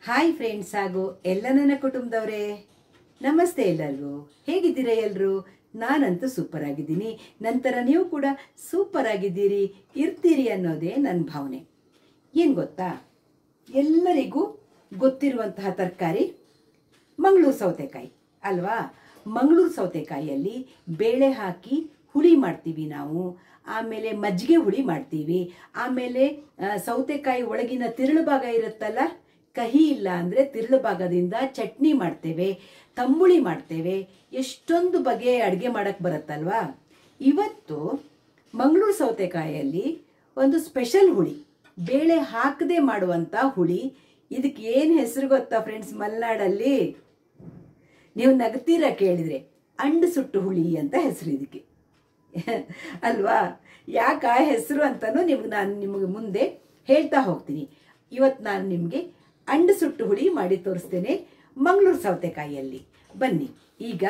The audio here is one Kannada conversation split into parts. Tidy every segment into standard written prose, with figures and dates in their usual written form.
ಹಾಯ್ ಫ್ರೆಂಡ್ಸ್ ಹಾಗೂ ಎಲ್ಲ ನನ್ನ ಕುಟುಂಬದವರೇ, ನಮಸ್ತೆ ಎಲ್ಲರಿಗೂ. ಹೇಗಿದ್ದೀರಾ ಎಲ್ಲರೂ? ನಾನಂತೂ ಸೂಪರ್ ಆಗಿದ್ದೀನಿ. ನಂತರ ನೀವು ಕೂಡ ಸೂಪರ್ ಆಗಿದ್ದೀರಿ, ಇರ್ತೀರಿ ಅನ್ನೋದೇ ನನ್ನ ಭಾವನೆ. ಏನು ಗೊತ್ತಾ, ಎಲ್ಲರಿಗೂ ಗೊತ್ತಿರುವಂತಹ ತರಕಾರಿ ಮಂಗಳೂರು ಸೌತೆಕಾಯಿ ಅಲ್ವಾ? ಮಂಗಳೂರು ಸೌತೆಕಾಯಿಯಲ್ಲಿ ಬೇಳೆ ಹಾಕಿ ಹುಳಿ ಮಾಡ್ತೀವಿ ನಾವು. ಆಮೇಲೆ ಮಜ್ಜಿಗೆ ಹುಳಿ ಮಾಡ್ತೀವಿ. ಆಮೇಲೆ ಸೌತೆಕಾಯಿ ಒಳಗಿನ ತಿರುಳು ಭಾಗ ಇರುತ್ತಲ್ಲ, ಕಹಿ ಇಲ್ಲ ಅಂದರೆ ತಿರುಳು ಭಾಗದಿಂದ ಚಟ್ನಿ ಮಾಡ್ತೇವೆ, ತಂಬುಳಿ ಮಾಡ್ತೇವೆ. ಎಷ್ಟೊಂದು ಬಗೆಯ ಅಡುಗೆ ಮಾಡೋಕ್ಕೆ ಬರುತ್ತಲ್ವಾ. ಇವತ್ತು ಮಂಗಳೂರು ಸೌತೆಕಾಯಿಯಲ್ಲಿ ಒಂದು ಸ್ಪೆಷಲ್ ಹುಳಿ, ಬೇಳೆ ಹಾಕದೆ ಮಾಡುವಂಥ ಹುಳಿ. ಇದಕ್ಕೆ ಏನು ಹೆಸರು ಗೊತ್ತಾ ಫ್ರೆಂಡ್ಸ್? ಮಲೆನಾಡಲ್ಲಿ ನೀವು ನಗ್ತೀರ ಕೇಳಿದರೆ, ಅಂಡು ಸುಟ್ಟು ಹುಳಿ ಅಂತ ಹೆಸರು ಇದಕ್ಕೆ ಅಲ್ವಾ? ಯಾಕೆ ಆ ಹೆಸರು ಅಂತಲೂ ನಾನು ನಿಮಗೆ ಮುಂದೆ ಹೇಳ್ತಾ ಹೋಗ್ತೀನಿ. ಇವತ್ತು ನಾನು ನಿಮಗೆ ಅಂಡು ಸುಟ್ಟು ಹುಳಿ ಮಾಡಿ ತೋರಿಸ್ತೇನೆ ಮಂಗಳೂರು ಸೌತೆಕಾಯಿಯಲ್ಲಿ. ಬನ್ನಿ, ಈಗ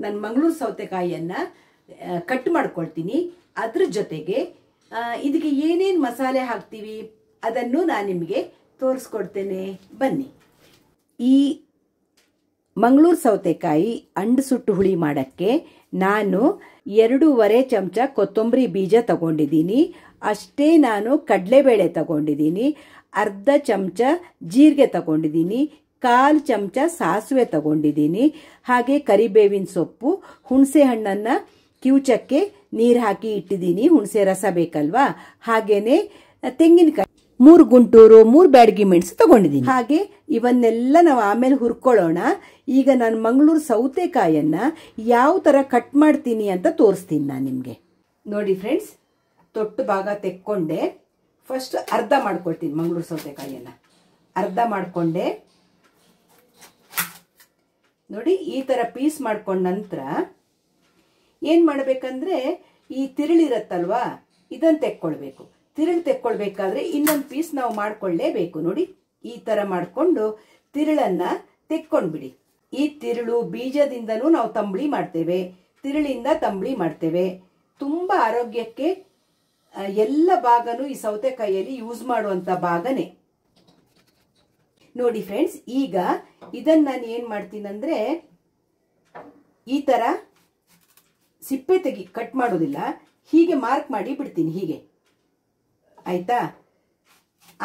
ನಾನು ಮಂಗಳೂರು ಸೌತೆಕಾಯಿಯನ್ನು ಕಟ್ ಮಾಡ್ಕೊಳ್ತೀನಿ. ಅದ್ರ ಜೊತೆಗೆ ಇದಕ್ಕೆ ಏನೇನು ಮಸಾಲೆ ಹಾಕ್ತೀವಿ ಅದನ್ನು ನಾನು ನಿಮಗೆ ತೋರಿಸ್ಕೊಡ್ತೇನೆ. ಬನ್ನಿ. ಈ ಮಂಗಳೂರು ಸೌತೆಕಾಯಿ ಅಂಡು ಸುಟ್ಟು ಹುಳಿ ಮಾಡೋಕ್ಕೆ ನಾನು 2.5 ಚಮಚ ಕೊತ್ತಂಬರಿ ಬೀಜ ತಗೊಂಡಿದ್ದೀನಿ. ಅಷ್ಟೇ ನಾನು ಕಡಲೆಬೇಳೆ ತಗೊಂಡಿದ್ದೀನಿ. ಅರ್ಧ ಚಮಚ ಜೀರಿಗೆ ತಗೊಂಡಿದ್ದೀನಿ. 1/4 ಚಮಚ ಸಾಸಿವೆ ತಗೊಂಡಿದ್ದೀನಿ. ಹಾಗೆ ಕರಿಬೇವಿನ ಸೊಪ್ಪು, ಹುಣಸೆ ಹಣ್ಣನ್ನು ಕಿವುಚಕ್ಕೆ ನೀರು ಹಾಕಿ ಇಟ್ಟಿದ್ದೀನಿ, ಹುಣಸೆ ರಸ ಬೇಕಲ್ವಾ. ಹಾಗೇನೆ ತೆಂಗಿನಕಾಯಿ 3 ಗುಂಟೂರು, 3 ಬ್ಯಾಡಗಿ ಮೆಣಸು ತಗೊಂಡಿದ್ದೀನಿ. ಹಾಗೆ ಇವನ್ನೆಲ್ಲ ನಾವು ಆಮೇಲೆ ಹುರ್ಕೊಳ್ಳೋಣ. ಈಗ ನಾನು ಮಂಗಳೂರು ಸೌತೆಕಾಯಿಯನ್ನ ಯಾವ ಥರ ಕಟ್ ಮಾಡ್ತೀನಿ ಅಂತ ತೋರಿಸ್ತೀನಿ ನಾನು ನಿಮಗೆ. ನೋಡಿ ಫ್ರೆಂಡ್ಸ್, ತೊಟ್ಟು ಭಾಗ ತೆಕ್ಕೊಂಡೆ. ಫಸ್ಟ್ ಅರ್ಧ ಮಾಡ್ಕೊಳ್ತೀನಿ. ಮಂಗಳೂರು ಸೌತೆಕಾಯಿಯನ್ನ ಅರ್ಧ ಮಾಡ್ಕೊಂಡೆ. ನೋಡಿ, ಈ ಥರ ಪೀಸ್ ಮಾಡ್ಕೊಂಡ ನಂತರ ಏನು ಮಾಡಬೇಕಂದ್ರೆ, ಈ ತಿರುಳಿರತ್ತಲ್ವಾ, ಇದನ್ನು ತೆಕ್ಕೊಳ್ಬೇಕು. ತಿರುಳು ತೆಕ್ಕೊಳ್ಬೇಕಾದ್ರೆ ಇನ್ನೊಂದು ಪೀಸ್ ನಾವು ಮಾಡ್ಕೊಳ್ಳೇಬೇಕು. ನೋಡಿ, ಈ ಥರ ಮಾಡಿಕೊಂಡು ತಿರುಳನ್ನು ತೆಕ್ಕೊಂಡ್ಬಿಡಿ. ಈ ತಿರುಳು ಬೀಜದಿಂದನೂ ನಾವು ತಂಬುಳಿ ಮಾಡ್ತೇವೆ, ತಿರುಳಿಂದ ತಂಬುಳಿ ಮಾಡ್ತೇವೆ. ತುಂಬ ಆರೋಗ್ಯಕ್ಕೆ ಎಲ್ಲ ಭಾಗನೂ ಈ ಸೌತೆಕಾಯಿಯಲ್ಲಿ ಯೂಸ್ ಮಾಡುವಂಥ ಭಾಗನೇ. ನೋಡಿ ಫ್ರೆಂಡ್ಸ್, ಈಗ ಇದನ್ನು ನಾನು ಏನು ಮಾಡ್ತೀನಂದ್ರೆ, ಈ ಥರ ಸಿಪ್ಪೆ ಕಟ್ ಮಾಡೋದಿಲ್ಲ, ಹೀಗೆ ಮಾರ್ಕ್ ಮಾಡಿ ಬಿಡ್ತೀನಿ, ಹೀಗೆ. ಆಯ್ತಾ?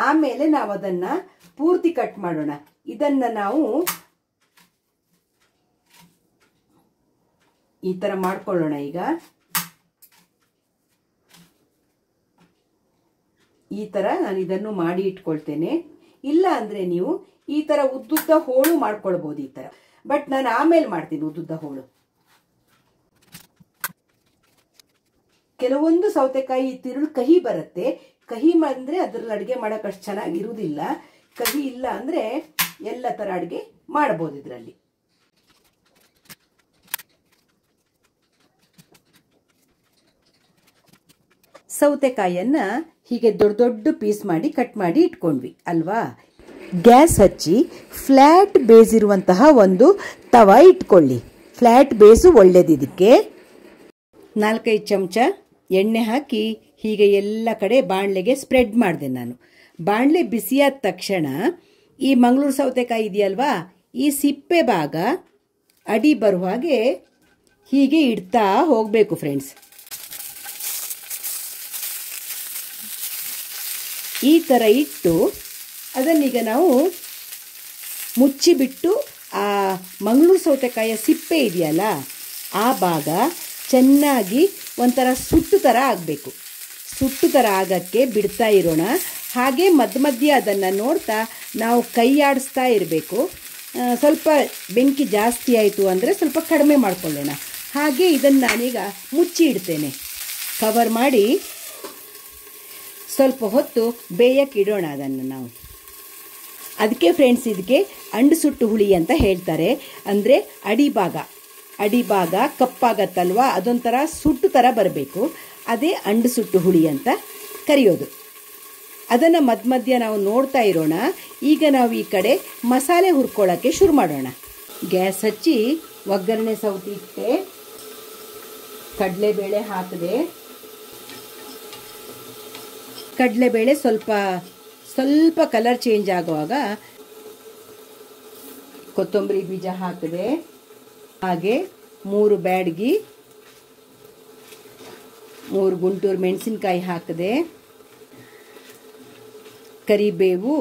ಆಮೇಲೆ ನಾವು ಅದನ್ನ ಪೂರ್ತಿ ಕಟ್ ಮಾಡೋಣ. ಇದನ್ನ ನಾವು ಈ ತರ ಮಾಡ್ಕೊಳ್ಳೋಣ. ಈಗ ಈ ತರ ನಾನು ಇದನ್ನು ಮಾಡಿ ಇಟ್ಕೊಳ್ತೇನೆ. ಇಲ್ಲ ಅಂದ್ರೆ ನೀವು ಈ ತರ ಉದ್ದುದ್ದ ಹೋಳು ಮಾಡ್ಕೊಳ್ಬಹುದು, ಈ ತರ. ಬಟ್ ನಾನು ಆಮೇಲೆ ಮಾಡ್ತೀನಿ ಉದ್ದುದ್ದ ಹೋಳು. ಕೆಲವೊಂದು ಸೌತೆಕಾಯಿ ತಿರುಳು ಕಹಿ ಬರುತ್ತೆ. ಕಹಿ ಅಂದ್ರೆ ಅದ್ರಲ್ಲಿ ಅಡುಗೆ ಮಾಡೋಕೆ ಅಷ್ಟು ಚೆನ್ನಾಗಿರುವುದಿಲ್ಲ. ಕಹಿ ಇಲ್ಲ ಅಂದ್ರೆ ಎಲ್ಲ ಥರ ಅಡುಗೆ ಮಾಡ್ಬೋದು ಇದರಲ್ಲಿ. ಸೌತೆಕಾಯಿಯನ್ನ ಹೀಗೆ ದೊಡ್ಡ ದೊಡ್ಡ ಪೀಸ್ ಮಾಡಿ ಕಟ್ ಮಾಡಿ ಇಟ್ಕೊಂಡ್ವಿ ಅಲ್ವಾ. ಗ್ಯಾಸ್ ಹಚ್ಚಿ ಫ್ಲ್ಯಾಟ್ ಬೇಸ್ ಇರುವಂತಹ ಒಂದು ತವ ಇಟ್ಕೊಳ್ಳಿ. ಫ್ಲ್ಯಾಟ್ ಬೇಸು ಒಳ್ಳೇದು. ಇದಕ್ಕೆ 4-5 ಚಮಚ ಎಣ್ಣೆ ಹಾಕಿ ಹೀಗೆ ಎಲ್ಲ ಕಡೆ ಬಾಣಲೆಗೆ ಸ್ಪ್ರೆಡ್ ಮಾಡಿದೆ ನಾನು. ಬಾಣಲೆ ಬಿಸಿಯಾದ ತಕ್ಷಣ ಈ ಮಂಗಳೂರು ಸೌತೆಕಾಯಿ ಇದೆಯಲ್ವಾ, ಈ ಸಿಪ್ಪೆ ಭಾಗ ಅಡಿ ಬರುವ ಹಾಗೆ ಹೀಗೆ ಇಡ್ತಾ ಹೋಗಬೇಕು ಫ್ರೆಂಡ್ಸ್. ಈ ಥರ ಇಟ್ಟು ಅದನ್ನೀಗ ನಾವು ಮುಚ್ಚಿಬಿಟ್ಟು ಆ ಮಂಗಳೂರು ಸೌತೆಕಾಯಿಯ ಸಿಪ್ಪೆ ಇದೆಯಲ್ಲ, ಆ ಭಾಗ ಚೆನ್ನಾಗಿ ಒಂಥರ ಸುಟ್ಟು ಥರ ಆಗಬೇಕು. ಸುಟ್ಟು ಥರ ಆಗೋಕ್ಕೆ ಬಿಡ್ತಾ ಇರೋಣ. ಹಾಗೆ ಮಧ್ಯ ಮಧ್ಯೆ ಅದನ್ನು ನೋಡ್ತಾ ನಾವು ಕೈ ಆಡಿಸ್ತಾ ಇರಬೇಕು. ಸ್ವಲ್ಪ ಬೆಂಕಿ ಜಾಸ್ತಿ ಆಯಿತು ಅಂದರೆ ಸ್ವಲ್ಪ ಕಡಿಮೆ ಮಾಡಿಕೊಳ್ಳೋಣ. ಹಾಗೆ ಇದನ್ನು ನಾನೀಗ ಮುಚ್ಚಿ ಇಡ್ತೇನೆ. ಕವರ್ ಮಾಡಿ ಸ್ವಲ್ಪ ಹೊತ್ತು ಬೇಯಕ್ಕೆ ಇಡೋಣ ಅದನ್ನು ನಾವು. ಅದಕ್ಕೆ ಫ್ರೆಂಡ್ಸ್, ಇದಕ್ಕೆ ಅಂಡು ಸುಟ್ಟು ಹುಳಿ ಅಂತ ಹೇಳ್ತಾರೆ. ಅಂದರೆ ಅಡಿಭಾಗ ಕಪ್ಪಾಗತ್ತಲ್ವ, ಅದೊಂಥರ ಸುಟ್ಟು ಥರ ಬರಬೇಕು. ಅದೇ ಅಂಡು ಸುಟ್ಟು ಹುಳಿ ಅಂತ ಕರೆಯೋದು. ಅದನ್ನು ಮಧ್ಯ ಮಧ್ಯ ನಾವು ನೋಡ್ತಾ ಇರೋಣ. ಈಗ ನಾವು ಈ ಕಡೆ ಮಸಾಲೆ ಹುರ್ಕೊಳ್ಳೋಕ್ಕೆ ಶುರು ಮಾಡೋಣ. ಗ್ಯಾಸ್ ಹಚ್ಚಿ ಒಗ್ಗರಣೆ ಸೌತಿ ಇಟ್ಟೆ, ಕಡಲೆಬೇಳೆ ಹಾಕಿದೆ. ಕಡಲೆಬೇಳೆ ಸ್ವಲ್ಪ ಕಲರ್ ಚೇಂಜ್ ಆಗುವಾಗ ಕೊತ್ತಂಬರಿ ಬೀಜ ಹಾಕಿದೆ. ಹಾಗೆ 3 ಬ್ಯಾಡಗಿ, 3 ಗುಂಟೂರು ಮೆಣಸಿನ್ಕಾಯಿ ಹಾಕಿದೆ. ಕರಿಬೇವು,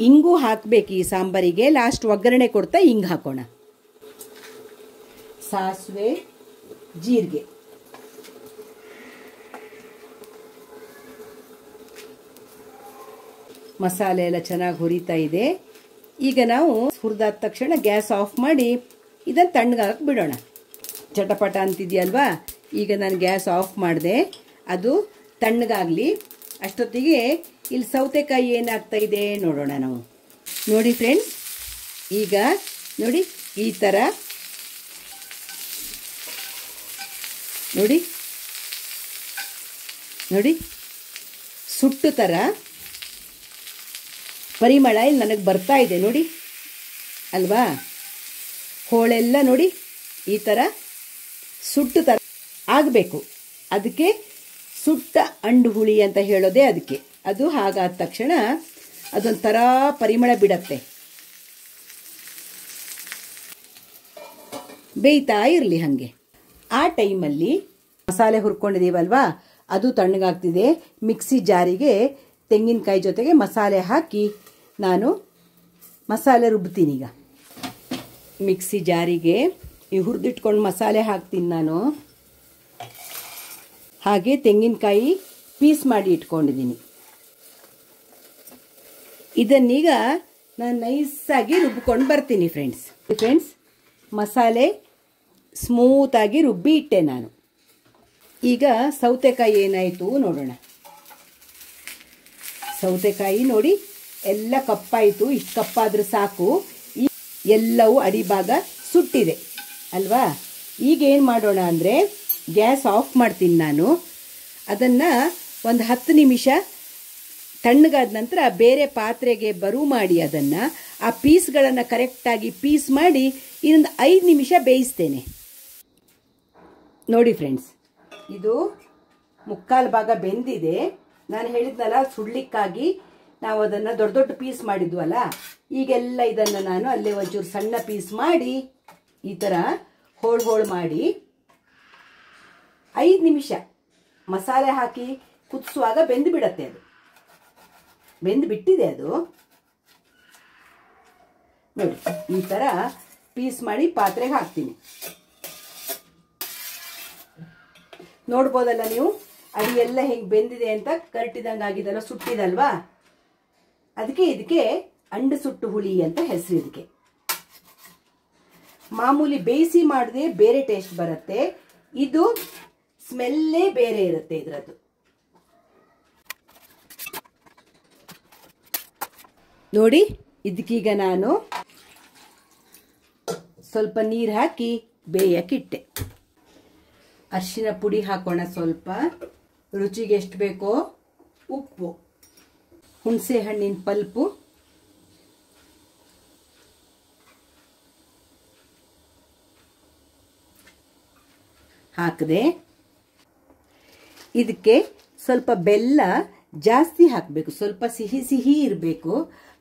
ಇಂಗು ಹಾಕಬೇಕು ಈ ಸಾಂಬಾರಿಗೆ. ಲಾಸ್ಟ್ ಒಗ್ಗರಣೆ ಕೊಡ್ತಾ ಇಂಗು ಹಾಕೋಣ. ಸಾಸಿವೆ, ಜೀರಿಗೆ, ಮಸಾಲೆ ಎಲ್ಲ ಚೆನ್ನಾಗಿ ಹುರಿತಾ ಇದೆ. ಈಗ ನಾವು ಹುರಿದಾದ ತಕ್ಷಣ ಗ್ಯಾಸ್ ಆಫ್ ಮಾಡಿ ಇದನ್ನು ತಣ್ಣಗಾಗಕ್ಕೆ ಬಿಡೋಣ. ಚಟಪಟ ಅಂತಿದೆಯಲ್ವಾ. ಈಗ ನಾನು ಗ್ಯಾಸ್ ಆಫ್ ಮಾಡಿದೆ, ಅದು ತಣ್ಣಗಾಗಲಿ. ಅಷ್ಟೊತ್ತಿಗೆ ಇಲ್ಲಿ ಸೌತೆಕಾಯಿ ಏನಾಗ್ತಾ ಇದೆ ನೋಡೋಣ ನಾವು. ನೋಡಿ ಫ್ರೆಂಡ್ಸ್, ಈಗ ನೋಡಿ ಈ ಥರ ನೋಡಿ ನೋಡಿ ಸುಟ್ಟು ಥರ ಪರಿಮಳ ಇಲ್ಲಿ ನನಗೆ ಬರ್ತಾ ಇದೆ ನೋಡಿ ಅಲ್ವಾ. ಹೋಳೆಲ್ಲ ನೋಡಿ ಈ ಥರ ಸುಟ್ಟು ಥರ ಆಗಬೇಕು. ಅದಕ್ಕೆ ಸುಟ್ಟ ಅಂಡು ಹುಳಿ ಅಂತ ಹೇಳೋದೇ ಅದಕ್ಕೆ. ಅದು ಹಾಗಾದ ತಕ್ಷಣ ಅದೊಂಥರ ಪರಿಮಳ ಬಿಡತ್ತೆ. ಬೇಯ್ತಾ ಇರಲಿ ಹಾಗೆ. ಆ ಟೈಮಲ್ಲಿ ಮಸಾಲೆ ಹುರ್ಕೊಂಡಿದ್ದೀವಲ್ವಾ, ಅದು ತಣ್ಣಗಾಗ್ತಿದೆ. ಮಿಕ್ಸಿ ಜಾರಿಗೆ ತೆಂಗಿನಕಾಯಿ ಜೊತೆಗೆ ಮಸಾಲೆ ಹಾಕಿ ನಾನು ಮಸಾಲೆ ರುಬ್ತೀನಿ. ಈಗ ಮಿಕ್ಸಿ ಜಾರಿಗೆ ಈ ಹುರಿದಿಟ್ಕೊಂಡು ಮಸಾಲೆ ಹಾಕ್ತೀನಿ ನಾನು. ಹಾಗೆ ತೆಂಗಿನಕಾಯಿ ಪೀಸ್ ಮಾಡಿ ಇಟ್ಕೊಂಡಿದ್ದೀನಿ. ಇದನ್ನೀಗ ನಾನು ನೈಸಾಗಿ ರುಬ್ಕೊಂಡು ಬರ್ತೀನಿ ಫ್ರೆಂಡ್ಸ್. ಮಸಾಲೆ ಸ್ಮೂತಾಗಿ ರುಬ್ಬಿ ಇಟ್ಟೆ ನಾನು. ಈಗ ಸೌತೆಕಾಯಿ ಏನಾಯಿತು ನೋಡೋಣ. ಸೌತೆಕಾಯಿ ನೋಡಿ ಎಲ್ಲ ಕಪ್ಪಾಯಿತು. ಇಷ್ಟು ಕಪ್ಪಾದ್ರೆ ಸಾಕು. ಎಲ್ಲವೂ ಅಡಿಭಾಗ ಸುಟ್ಟಿದೆ ಅಲ್ವಾ. ಈಗ ಏನು ಮಾಡೋಣ ಅಂದರೆ ಗ್ಯಾಸ್ ಆಫ್ ಮಾಡ್ತೀನಿ ನಾನು. ಅದನ್ನು ಒಂದು 10 ನಿಮಿಷ ತಣ್ಣಗಾದ ನಂತರ ಬೇರೆ ಪಾತ್ರೆಗೆ ಬರು ಮಾಡಿ ಅದನ್ನು ಆ ಪೀಸ್ಗಳನ್ನು ಕರೆಕ್ಟಾಗಿ ಪೀಸ್ ಮಾಡಿ ಇನ್ನೊಂದು 5 ನಿಮಿಷ ಬೇಯಿಸ್ತೇನೆ. ನೋಡಿ ಫ್ರೆಂಡ್ಸ್, ಇದು 3/4 ಭಾಗ ಬೆಂದಿದೆ. ನಾನು ಹೇಳಿದ್ನಲ್ಲ ಸುಡ್ಲಿಕ್ಕಾಗಿ ನಾವು ಅದನ್ನು ದೊಡ್ಡ ದೊಡ್ಡ ಪೀಸ್ ಮಾಡಿದ್ವಲ್ಲ. ಈಗೆಲ್ಲ ಇದನ್ನು ನಾನು ಅಲ್ಲೇ ಒಂಚೂರು ಸಣ್ಣ ಪೀಸ್ ಮಾಡಿ ಈ ಥರ ಹೋಳು ಮಾಡಿ 5 ನಿಮಿಷ ಮಸಾಲೆ ಹಾಕಿ ಕುದಿಸುವಾಗ ಬೆಂದು ಬಿಡತ್ತೆ. ಅದು ಬೆಂದು ಬಿಟ್ಟಿದೆ. ಅದು ನೋಡಿ ಈ ಥರ ಪೀಸ್ ಮಾಡಿ ಪಾತ್ರೆಗೆ ಹಾಕ್ತೀನಿ. ನೋಡ್ಬೋದಲ್ಲ ನೀವು, ಅಡಿ ಎಲ್ಲ ಹೆಂಗೆ ಬೆಂದಿದೆ ಅಂತ. ಕರಟಿದಂಗೆ ಆಗಿದಲ್ಲ, ಸುಟ್ಟಿದಲ್ವಾ. ಅದಕ್ಕೆ ಇದಕ್ಕೆ ಅಂಡು ಸುಟ್ಟು ಹುಳಿ ಅಂತ ಹೆಸರು. ಇದಕ್ಕೆ ಮಾಮೂಲಿ ಬೇಯಿಸಿ ಮಾಡದೆ ಬೇರೆ ಟೇಸ್ಟ್ ಬರುತ್ತೆ. ಇದು ಸ್ಮೆಲ್ಲೇ ಬೇರೆ ಇರುತ್ತೆ ಇದರದ್ದು. ನೋಡಿ ಇದಕ್ಕೀಗ ನಾನು ಸ್ವಲ್ಪ ನೀರು ಹಾಕಿ ಬೇಯಕ್ಕಿಟ್ಟೆ. ಅರಿಶಿನ ಪುಡಿ ಹಾಕೋಣ ಸ್ವಲ್ಪ, ರುಚಿಗೆ ಎಷ್ಟು ಬೇಕೋ ಉಪ್ಪು, ಹುಣಸೆ ಹಣ್ಣಿನ ಪಲ್ಪು, ಹಾಕಿದೆ. ಇದಕ್ಕೆ ಸ್ವಲ್ಪ ಬೆಲ್ಲ ಜಾಸ್ತಿ ಹಾಕಬೇಕು, ಸ್ವಲ್ಪ ಸಿಹಿ ಸಿಹಿ ಇರಬೇಕು.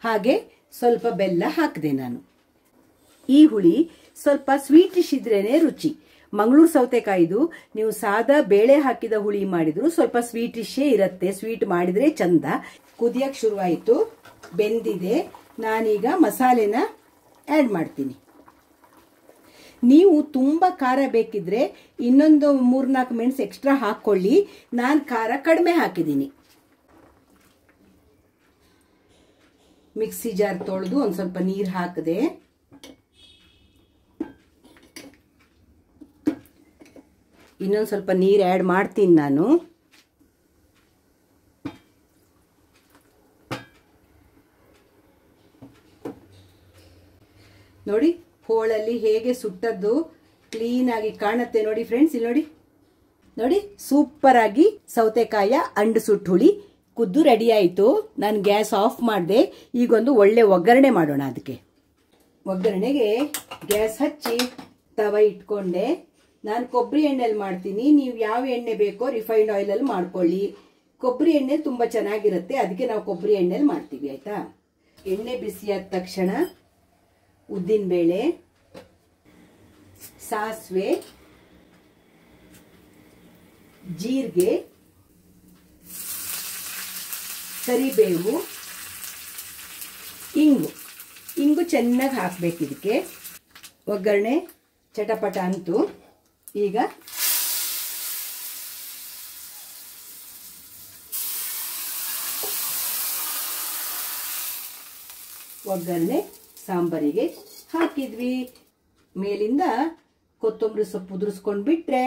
ಹಾಗೆ ಸ್ವಲ್ಪ ಬೆಲ್ಲ ಹಾಕಿದೆ ನಾನು. ಈ ಹುಳಿ ಸ್ವಲ್ಪ ಸ್ವೀಟಿಶ್ ಇದ್ರೇನೆ ರುಚಿ. ಮಂಗಳೂರು ಸೌತೆಕಾಯಿದು ನೀವು ಸಾದಾ ಬೇಳೆ ಹಾಕಿದ ಹುಳಿ ಮಾಡಿದ್ರು ಸ್ವಲ್ಪ ಸ್ವೀಟಿಶೇ ಇರುತ್ತೆ. ಸ್ವೀಟ್ ಮಾಡಿದ್ರೆ ಚಂದ. ಕುದಿಯಕ್ಕೆ ಶುರುವಾಯಿತು, ಬೆಂದಿದೆ. ನಾನೀಗ ಮಸಾಲೆನ ಆ್ಯಡ್ ಮಾಡ್ತೀನಿ. ನೀವು ತುಂಬ ಖಾರ ಬೇಕಿದ್ರೆ ಇನ್ನೊಂದು 3-4 ಮೆಣಸು ಎಕ್ಸ್ಟ್ರಾ ಹಾಕ್ಕೊಳ್ಳಿ. ನಾನು ಖಾರ ಕಡಿಮೆ ಹಾಕಿದ್ದೀನಿ. ಮಿಕ್ಸಿ ಜಾರ್ ತೊಳೆದು ಒಂದು ಸ್ವಲ್ಪ ನೀರು ಹಾಕಿದೆ. ಇನ್ನೊಂದು ಸ್ವಲ್ಪ ನೀರು ಆ್ಯಡ್ ಮಾಡ್ತೀನಿ ನಾನು. ನೋಡಿ ಹೋಳಲ್ಲಿ ಹೇಗೆ ಸುಟ್ಟದ್ದು ಕ್ಲೀನಾಗಿ ಕಾಣುತ್ತೆ ನೋಡಿ ಫ್ರೆಂಡ್ಸ್. ಇಲ್ಲಿ ನೋಡಿ ನೋಡಿ ಸೂಪರ್ ಆಗಿ ಸೌತೆಕಾಯ ಅಂಡು ಸುಟ್ಟು ಹುಳಿ ಕುದ್ದು ರೆಡಿ ಆಯಿತು. ನಾನು ಗ್ಯಾಸ್ ಆಫ್ ಮಾಡಿದೆ. ಈಗೊಂದು ಒಳ್ಳೆ ಒಗ್ಗರಣೆ ಮಾಡೋಣ. ಅದಕ್ಕೆ ಒಗ್ಗರಣೆಗೆ ಗ್ಯಾಸ್ ಹಚ್ಚಿ ತವ ಇಟ್ಕೊಂಡೆ. ನಾನು ಕೊಬ್ಬರಿ ಎಣ್ಣೆಲಿ ಮಾಡ್ತೀನಿ. ನೀವು ಯಾವ ಎಣ್ಣೆ ಬೇಕೋ ರಿಫೈನ್ಡ್ ಆಯಿಲಲ್ಲಿ ಮಾಡ್ಕೊಳ್ಳಿ. ಕೊಬ್ಬರಿ ಎಣ್ಣೆ ತುಂಬ ಚೆನ್ನಾಗಿರುತ್ತೆ, ಅದಕ್ಕೆ ನಾವು ಕೊಬ್ಬರಿ ಎಣ್ಣೆಲಿ ಮಾಡ್ತೀವಿ ಆಯಿತಾ. ಎಣ್ಣೆ ಬಿಸಿಯಾದ ತಕ್ಷಣ ಉದ್ದಿನಬೇಳೆ, ಸಾಸಿವೆ, ಜೀರಿಗೆ, ಕರಿಬೇವು, ಇಂಗು ಚೆನ್ನಾಗಿ ಹಾಕಬೇಕು. ಇದಕ್ಕೆ ಒಗ್ಗರಣೆ ಚಟಪಟ ಅಂತು. ಈಗ ಒಗ್ಗರಣೆ ಸಾಂಬಾರಿಗೆ ಹಾಕಿದ್ವಿ. ಮೇಲಿಂದ ಕೊತ್ತಂಬರಿ ಸೊಪ್ಪು ಉದುರಿಸ್ಕೊಂಡು ಬಿಟ್ರೆ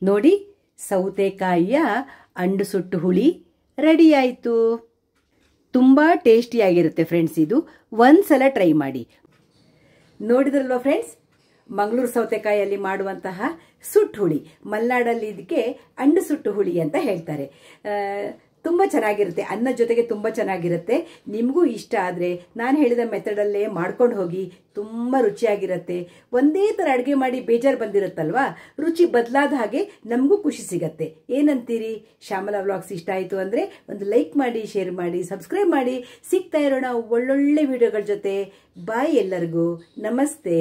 ನೋಡಿ, ಸೌತೆಕಾಯಿಯ ಅಂಡು ಸುಟ್ಟು ಹುಳಿ ರೆಡಿ ಆಯಿತು. ತುಂಬ ಟೇಸ್ಟಿಯಾಗಿರುತ್ತೆ ಫ್ರೆಂಡ್ಸ್. ಇದು ಒಂದ್ಸಲ ಟ್ರೈ ಮಾಡಿ. ನೋಡಿದ್ರಲ್ವ ಫ್ರೆಂಡ್ಸ್, ಮಂಗಳೂರು ಸೌತೆಕಾಯಿಯಲ್ಲಿ ಮಾಡುವಂತಹ ಸುಟ್ಟು ಹುಳಿ. ಮಲೆನಾಡಲ್ಲಿ ಇದಕ್ಕೆ ಅಂಡು ಸುಟ್ಟು ಹುಳಿ ಅಂತ ಹೇಳ್ತಾರೆ. ತುಂಬ ಚೆನ್ನಾಗಿರುತ್ತೆ, ಅನ್ನ ಜೊತೆಗೆ ತುಂಬ ಚೆನ್ನಾಗಿರುತ್ತೆ. ನಿಮಗೂ ಇಷ್ಟ ಆದರೆ ನಾನು ಹೇಳಿದ ಮೆಥಡಲ್ಲೇ ಮಾಡ್ಕೊಂಡು ಹೋಗಿ, ತುಂಬ ರುಚಿಯಾಗಿರುತ್ತೆ. ಒಂದೇ ಥರ ಅಡುಗೆ ಮಾಡಿ ಬೇಜಾರು ಬಂದಿರುತ್ತಲ್ವಾ, ರುಚಿ ಬದಲಾದ ಹಾಗೆ ನಮಗೂ ಖುಷಿ ಸಿಗತ್ತೆ. ಏನಂತೀರಿ? ಶ್ಯಾಮಲಾ ವ್ಲಾಗ್ಸ್ ಇಷ್ಟ ಆಯಿತು ಅಂದರೆ ಒಂದು ಲೈಕ್ ಮಾಡಿ, ಶೇರ್ ಮಾಡಿ, ಸಬ್ಸ್ಕ್ರೈಬ್ ಮಾಡಿ. ಸಿಗ್ತಾ ಇರೋಣ ಒಳ್ಳೊಳ್ಳೆ ವಿಡಿಯೋಗಳ ಜೊತೆ. ಬಾಯ್ ಎಲ್ಲರಿಗೂ. ನಮಸ್ತೆ.